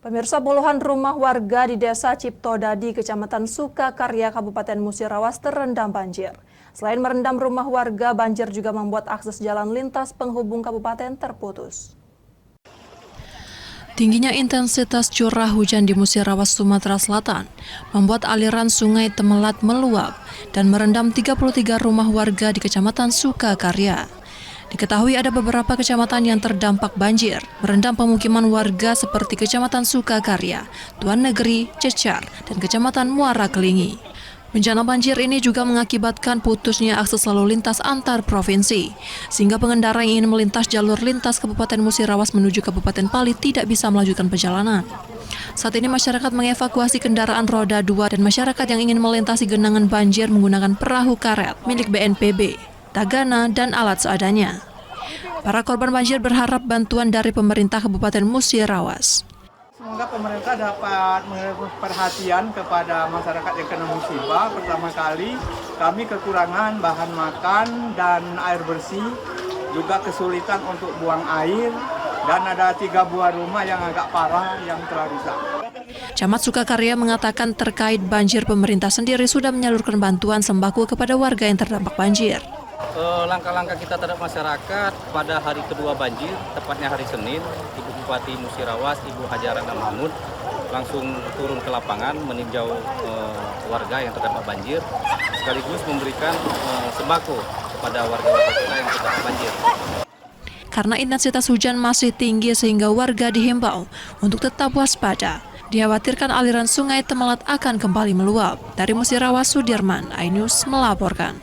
Pemirsa, puluhan rumah warga di Desa Ciptodadi, Kecamatan Sukakarya, Kabupaten Musirawas terendam banjir. Selain merendam rumah warga, banjir juga membuat akses jalan lintas penghubung kabupaten terputus. Tingginya intensitas curah hujan di Musirawas, Sumatera Selatan membuat aliran sungai Temelat meluap dan merendam 33 rumah warga di Kecamatan Sukakarya. Diketahui ada beberapa kecamatan yang terdampak banjir, merendam pemukiman warga seperti Kecamatan Sukakarya, Tuan Negeri, Cecar, dan Kecamatan Muara Kelingi. Bencana banjir ini juga mengakibatkan putusnya akses lalu lintas antar provinsi, sehingga pengendara yang ingin melintas jalur lintas Kabupaten Musirawas menuju Kabupaten Pali tidak bisa melanjutkan perjalanan. Saat ini masyarakat mengevakuasi kendaraan roda 2 dan masyarakat yang ingin melintasi genangan banjir menggunakan perahu karet milik BNPB, tagana, dan alat seadanya. Para korban banjir berharap bantuan dari pemerintah Kabupaten Musirawas. Semoga pemerintah dapat memberi perhatian kepada masyarakat yang kena musibah. Pertama kali, kami kekurangan bahan makan dan air bersih, juga kesulitan untuk buang air, dan ada 3 buah rumah yang agak parah yang telah rusak. Camat Sukakarya mengatakan terkait banjir, pemerintah sendiri sudah menyalurkan bantuan sembako kepada warga yang terdampak banjir. Langkah-langkah kita terhadap masyarakat pada hari kedua banjir, tepatnya hari Senin, Ibu Bupati Musirawas, Ibu Hajarana Mahmud, langsung turun ke lapangan meninjau warga yang terdampak banjir, sekaligus memberikan sembako kepada warga-warga kita yang terdampak banjir. Karena intensitas hujan masih tinggi sehingga warga dihimbau untuk tetap waspada. Dikhawatirkan aliran sungai Temelat akan kembali meluap. Dari Musirawas, Sudirman, iNews melaporkan.